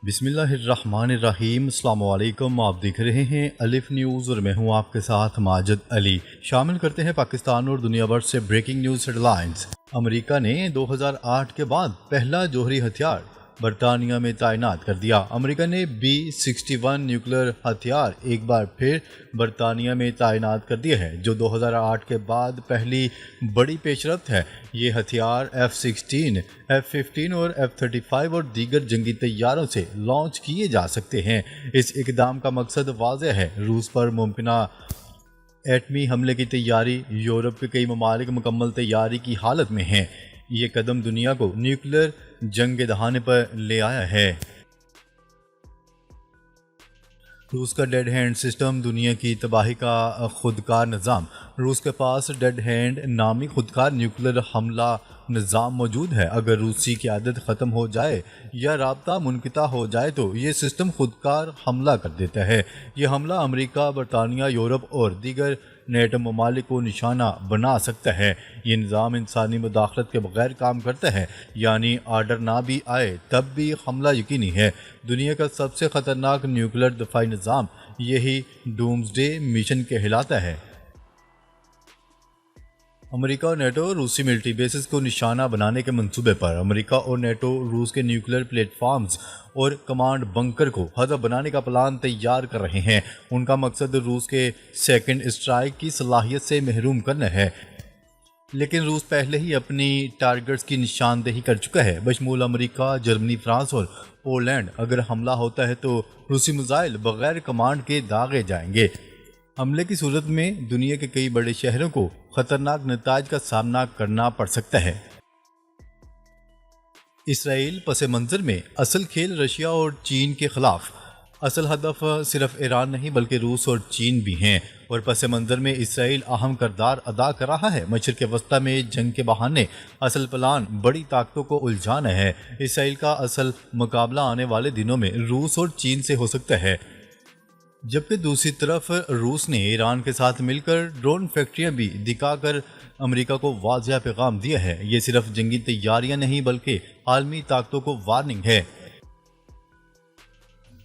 बिस्मिल्लाहिर्रहमानिर्रहीम। अस्सलाम वालेकुम। आप देख रहे हैं अलिफ न्यूज़ और मैं हूं आपके साथ माजिद अली। शामिल करते हैं पाकिस्तान और दुनिया भर से ब्रेकिंग न्यूज़ हेडलाइंस। अमेरिका ने 2008 के बाद पहला जोहरी हथियार बरतानिया में तैनात कर दिया। अमेरिका ने B-61 न्यूक्लियर हथियार एक बार फिर बरतानिया में तैनात कर दिए हैं, जो 2008 के बाद पहली बड़ी पेशरफ्त है। ये हथियार F-16, F-15 और F-35 और दीगर जंगी तैयारों से लॉन्च किए जा सकते हैं। इस इकदाम का मकसद वाज़ेह है, रूस पर मुमकिना एटमी हमले की तैयारी। यूरोप के कई ममालिक मुकम्मल तैयारी की हालत में हैं। ये कदम दुनिया को न्यूक्लियर जंग के दहाने पर ले आया है। रूस का डेड हैंड सिस्टम, दुनिया की तबाही का खुदकार निज़ाम। रूस के पास डेड हैंड नामी खुदकार न्यूक्लियर हमला निज़ाम मौजूद है। अगर रूसी क़यादत ख़त्म हो जाए या राब्ता मुनक़ता हो जाए तो ये सिस्टम खुदकार हमला कर देता है। यह हमला अमेरिका, बरतानिया, यूरोप और दीगर नेटो ममालिक को निशाना बना सकता है। ये निज़ाम इंसानी मुदाखलत के बगैर काम करता है, यानी आर्डर ना भी आए तब भी हमला यकीनी है। दुनिया का सबसे ख़तरनाक न्यूक्लियर दफाई निज़ाम यही डूम्सडे मिशन कहलाता है। अमेरिका और नेटो रूसी मिलिट्री बेसिस को निशाना बनाने के मंसूबे पर। अमेरिका और नेटो रूस के न्यूक्लियर प्लेटफॉर्म्स और कमांड बंकर को हदफ बनाने का प्लान तैयार कर रहे हैं। उनका मकसद रूस के सेकंड स्ट्राइक की सलाहियत से महरूम करना है, लेकिन रूस पहले ही अपनी टारगेट्स की निशानदेही कर चुका है, बशमूल अमेरिका, जर्मनी, फ्रांस और पोलैंड। अगर हमला होता है तो रूसी मिसाइल बगैर कमांड के दागे जाएंगे। हमले की सूरत में दुनिया के कई बड़े शहरों को खतरनाक नताज का सामना करना पड़ सकता है। इसराइल पस मंज़र में असल खेल रशिया और चीन के खिलाफ। असल हदफ सिर्फ ईरान नहीं बल्कि रूस और चीन भी हैं, और पस मंज़र में इसराइल अहम किरदार अदा कर रहा है। मशरिक़ वस्ता में जंग के बहाने असल प्लान बड़ी ताकतों को उलझाना है। इसराइल का असल मुकाबला आने वाले दिनों में रूस और चीन से हो सकता है, जबकि दूसरी तरफ रूस ने ईरान के साथ मिलकर ड्रोन फैक्ट्रियां भी दिखाकर अमेरिका को वाज़ेह पैगाम दिया है। ये सिर्फ जंगी तैयारियां नहीं बल्कि आलमी ताकतों को वार्निंग है।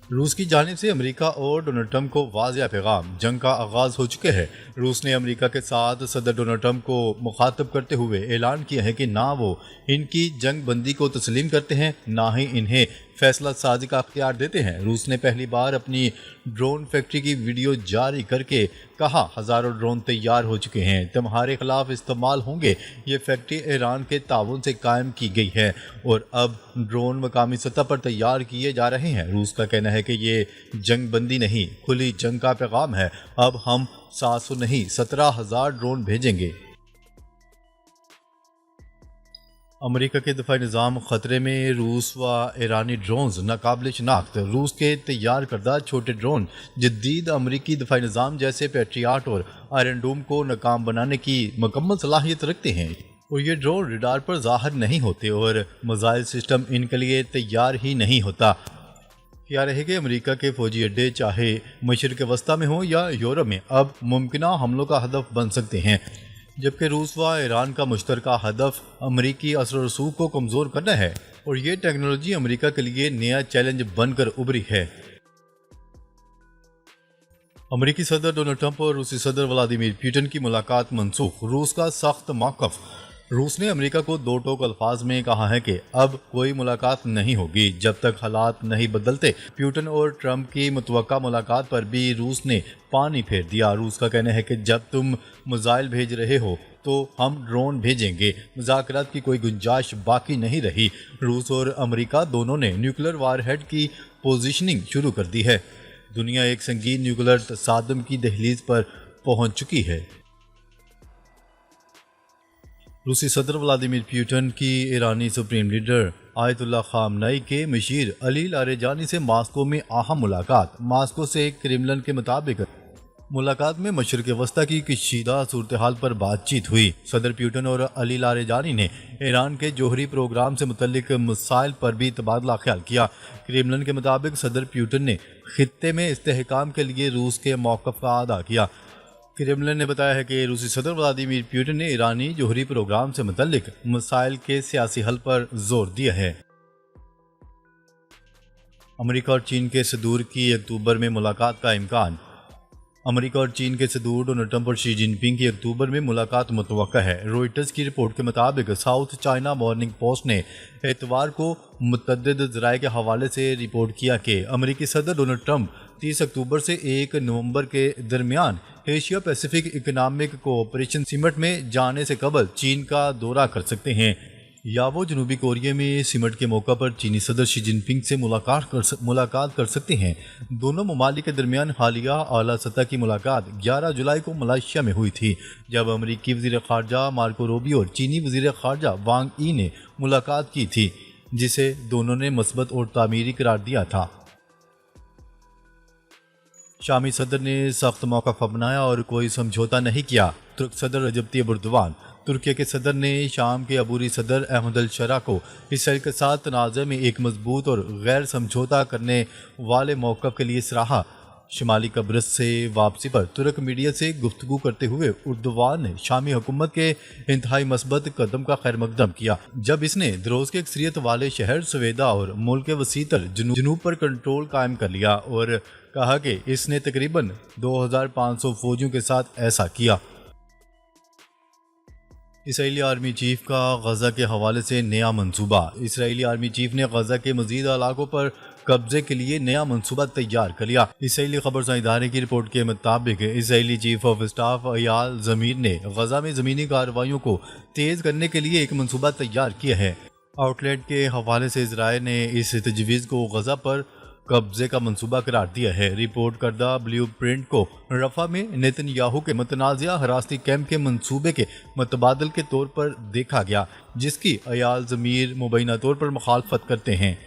रूस की जानिब से अमेरिका और डोनाल्ड ट्रंप को वाज़ेह पैगाम, जंग का आगाज़ हो चुका है। रूस ने अमेरिका के साथ सदर डोनाल्ड ट्रंप को मुखातब करते हुए ऐलान किया है कि ना वो इनकी जंग बंदी को तस्लीम करते हैं, ना ही इन्हें फैसला साजी का अख्तियार देते हैं। रूस ने पहली बार अपनी ड्रोन फैक्ट्री की वीडियो जारी करके कहा, हज़ारों ड्रोन तैयार हो चुके हैं, तुम्हारे खिलाफ इस्तेमाल होंगे। ये फैक्ट्री ईरान के ताउन से कायम की गई है और अब ड्रोन मकामी सतह पर तैयार किए जा रहे हैं। रूस का कहना है कि ये जंग बंदी नहीं, खुली जंग का पैगाम है। अब हम 700 नहीं 17,000 ड्रोन भेजेंगे। अमेरिका के दफाई निज़ाम ख़तरे में। रूस व ईरानी ड्रोन्स नाकाबिल शनाख्त। रूस के तैयार करदा छोटे ड्रोन जदीद अमेरिकी दफाई निज़ाम जैसे पैट्रियाट और आयरन डोम को नाकाम बनाने की मुकम्मल सलाहियत रखते हैं, और ये ड्रोन रडार पर ज़ाहिर नहीं होते और मिसाइल सिस्टम इनके लिए तैयार ही नहीं होता। क्या रहे कि अमेरिका के फौजी अड्डे चाहे मशरिक़ वस्ता में हो या यूरोप में, अब मुमकिना हमलों का हदफ बन सकते हैं। जबकि रूस व ईरान का मुश्तरका हदफ अमरीकी असर रसूख को कमज़ोर करना है, और ये टेक्नोलॉजी अमेरिका के लिए नया चैलेंज बनकर उभरी है। अमेरिकी सदर डोनाल्ड ट्रंप और रूसी सदर व्लादिमीर पुतिन की मुलाकात मनसूख। रूस का सख्त मौक़िफ़। रूस ने अमेरिका को दो टोक अल्फाज में कहा है कि अब कोई मुलाकात नहीं होगी जब तक हालात नहीं बदलते। पुतिन और ट्रंप की मुतवक्का मुलाकात पर भी रूस ने पानी फेर दिया। रूस का कहना है कि जब तुम मिसाइल भेज रहे हो तो हम ड्रोन भेजेंगे। मुज़ाकरात की कोई गुंजाइश बाकी नहीं रही। रूस और अमेरिका दोनों ने न्यूक्लियर वारहेड की पोजीशनिंग शुरू कर दी है। दुनिया एक संगीन न्यूक्लियर तसादम की दहलीज पर पहुंच चुकी है। रूसी सदर व्लादिमीर पुतिन की ईरानी सुप्रीम लीडर आयतुल्लाह ख़ामनेई के मशीर अली लारेजानी से मास्को में अहम मुलाकात। मास्को से क्रेमलिन के मुताबिक मुलाकात में मशरिक़ वस्ता की कशीदा सूरत हाल पर बातचीत हुई। सदर पुतिन और अली लारेजानी ने ईरान के जोहरी प्रोग्राम से मुतल्लिक मसाइल पर भी तबादला ख्याल किया। क्रेमलिन के मुताबिक सदर पुतिन ने खित्ते में इस्तेहकाम के लिए रूस के मौक़िफ़ का अदा किया। क्रेमलिन ने बताया है कि रूसी सदर व्लादिमीर पुतिन ने ईरानी जोहरी प्रोग्राम से मुतल्लिक मसाइल के सियासी हल पर जोर दिया है। अमेरिका और चीन के सदूर की अक्टूबर में मुलाकात का इम्कान। अमेरिका और चीन के सदूर डोनाल्ड ट्रंप और शी जिनपिंग की अक्टूबर में मुलाकात मुतवक्का है। रॉयटर्स की रिपोर्ट के मुताबिक साउथ चाइना मॉर्निंग पोस्ट ने एतवार को मुतअद्दिद ज़राए के हवाले से रिपोर्ट किया कि अमेरिकी सदर डोनाल्ड ट्रंप 30 अक्टूबर से 1 नवंबर के दरमियान एशिया पैसिफिक इकनॉमिक कोऑपरेशन सिमट में जाने से कबल चीन का दौरा कर सकते हैं, या वो जनूबी कोरिया में सिमट के मौका पर चीनी सदर शी जिनपिंग से मुलाकात कर सकते हैं। दोनों ममालिक के दरमियान हालिया आला सतह की मुलाकात 11 जुलाई को मलेशिया में हुई थी, जब अमरीकी वज़ीर ख़ारजा मार्को रूबियो और चीनी वज़ीर ख़ारजा वांग यी ने मुलाकात की थी, जिसे दोनों ने मस्बत और तामीरी करार दिया था। शामी सदर ने सख्त मौका अपनाया और कोई समझौता नहीं किया। तुर्क सदर रजब तैयब एर्दोगान। तुर्की के सदर ने शाम के अबूरी सदर अहमद अल शरा को इसराइल के साथ तनाज़े में एक मजबूत और गैर समझौता करने वाले मौक़िफ़ के लिए सराहा। शुमाली कब्रस से वापसी पर तुर्क मीडिया से गुफ्तगू करते हुए एर्दोगान ने शामी हुकूमत के इंतहाई मस्बत कदम का खैर मकदम किया, जब इसने दरोज़ के अक्सरियत वाले शहर सवेदा और मुल्क के वसीतर जनूब पर कंट्रोल कायम कर लिया और कहा कि इसने तकरीबन 2500 फौजियों के साथ ऐसा किया। इसराइली आर्मी चीफ का गजा के हवाले से नया मंसूबा। इसराइली आर्मी चीफ ने गजा के मजीद इलाकों पर कब्जे के लिए नया मंसूबा तैयार कर लिया। इसराइली खबरसां इदारे की रिपोर्ट के मुताबिक Israeli chief of staff Ayal ज़मीर ने गजा में ज़मीनी कार्रवाइयों को तेज़ करने के लिए एक मंसूबा तैयार किया है। आउटलेट के हवाले से इजराइल ने इस तजवीज़ को गजा पर कब्जे का मंसूबा करार दिया है। रिपोर्ट करदा ब्लू प्रिंट को रफा में नेतन्याहू के मुतनाज़िया हरासती कैंप के मंसूबे के मुतबादल के तौर पर देखा गया, जिसकी अयाल ज़मीर मुबैना तौर पर मुखालफत करते हैं।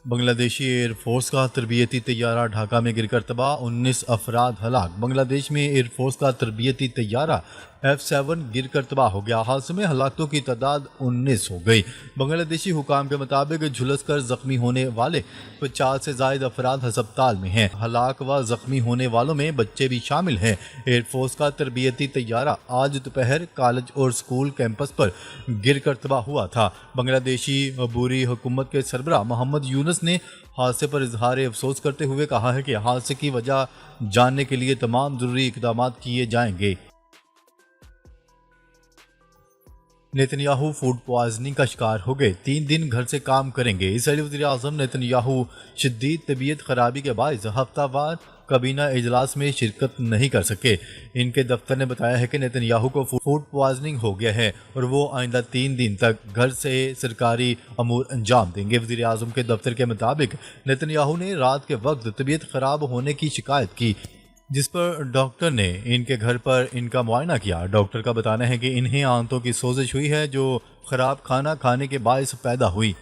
बांग्लादेशी एयरफोर्स का तरबियती तैयारा ढाका में गिरकर तबाह, 19 अफराद हलाक। बांग्लादेश में एयरफोर्स का तरबियती तैयारा F7 गिरकर तबाह हो गया। हादसे में हलाकों की तादाद 19 हो गई। बांग्लादेशी हुकाम के मुताबिक झुलस कर जख्मी होने वाले 50 से जायद अफराद अस्पताल में हैं। हलाक व जख्मी होने वालों में बच्चे भी शामिल हैं। एयरफोर्स का तरबियती तैयारा आज दोपहर कॉलेज और स्कूल कैंपस पर गिरकर तबाह हुआ था। बांग्लादेशी अबूरी हुकूमत के सरबराह मोहम्मद यूनुस ने हादसे पर इजहार अफसोस करते हुए कहा है कि हादसे की वजह जानने के लिए तमाम जरूरी इकदाम किए जाएंगे। नेतन्याहू फूड पॉइजनिंग का शिकार हो गए, 3 दिन घर से काम करेंगे। इसराइली वज़ीर आज़म नेतन्याहू शदीद तबीयत खराबी के बायस हफ्तावार काबीना इजलास में शिरकत नहीं कर सके। इनके दफ्तर ने बताया है कि नेतन्याहू को फूड पॉइजनिंग हो गया है और वो आइंदा 3 दिन तक घर से सरकारी अमूर अंजाम देंगे। वज़ीर आज़म के दफ्तर के मुताबिक नेतन्याहू ने रात के वक्त तबीयत खराब होने की शिकायत की, जिस पर डॉक्टर ने इनके घर पर इनका मुआयना किया। डॉक्टर का बताना है कि इन्हें आंतों की सोजिश हुई है, जो ख़राब खाना खाने के बायस पैदा हुई।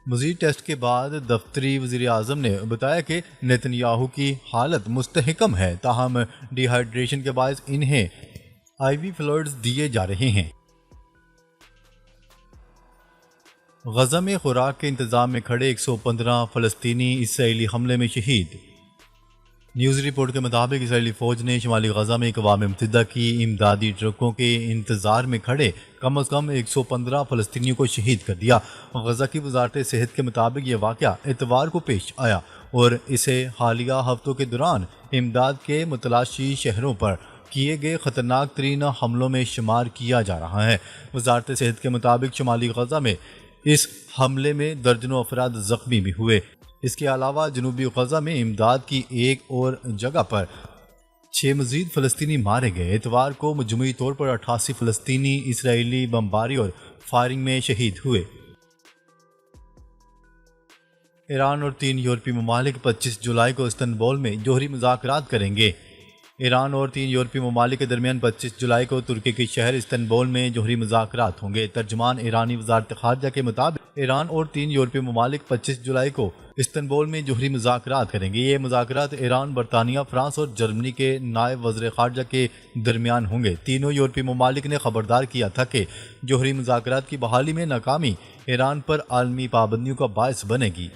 मज़ीद टेस्ट के बाद दफ्तरी वज़ीर आज़म ने बताया कि नेतन्याहू की हालत मुस्तहकम है, ताहम डिहाइड्रेशन के बायस इन्हें IV फ्लूइड्स दिए जा रहे हैं। गजा में खुराक के इंतज़ाम में खड़े 115 फ़लस्तीनी इसराइली हमले में शहीद। न्यूज़ रिपोर्ट के मुताबिक इसराइली फ़ौज ने शुमाली गजा में अक़वाम मुत्तहिदा की इमदादी ट्रकों के इंतज़ार में खड़े कम अज़ कम 115 फ़लस्तीनियों को शहीद कर दिया। गजा की वजारत सेहत के मुताबिक ये वाक़या इतवार को पेश आया और इसे हालिया हफ्तों के दौरान इमदाद के मुतलाशी शहरों पर किए गए ख़तरनाक तरीन हमलों में शुमार किया जा रहा है। वजारत सेहत के मुताबिक शुमाली गजा में इस हमले में दर्जनों अफराद ज़ख्मी भी हुए। इसके अलावा जनूबी गजा में इमदाद की एक और जगह पर 6 मजीद फ़लस्तीनी मारे गए। इतवार को मजमूई तौर पर 88 फ़लस्तीनी इसराइली बमबारी और फायरिंग में शहीद हुए। ईरान और 3 यूरोपीय ममालिक 25 जुलाई को इस्तंबुल में जोहरी मुज़ाकरात करेंगे। ईरान और 3 यूरोपीय ममालिक के दरमियान 25 जुलाई को तुर्की के शहर इस्तंबुल में जोहरी मुज़ाकरात होंगे। तर्जुमान ईरानी वज़ारत ख़ारजा के मुताबिक ईरान और 3 यूरोपीय ममालिक 25 जुलाई को इस्तंबुल में जोहरी मुज़ाकरात करेंगे। ये मुज़ाकरात ईरान, बरतानिया, फ्रांस और जर्मनी के नायब वज़ीर ख़ारजा के दरमियान होंगे। तीनों यूरोपीय ममालिक ने खबरदार किया था कि जोहरी मुज़ाकरात की बहाली में नाकामी ईरान पर आलमी पाबंदियों का बायस बनेगी।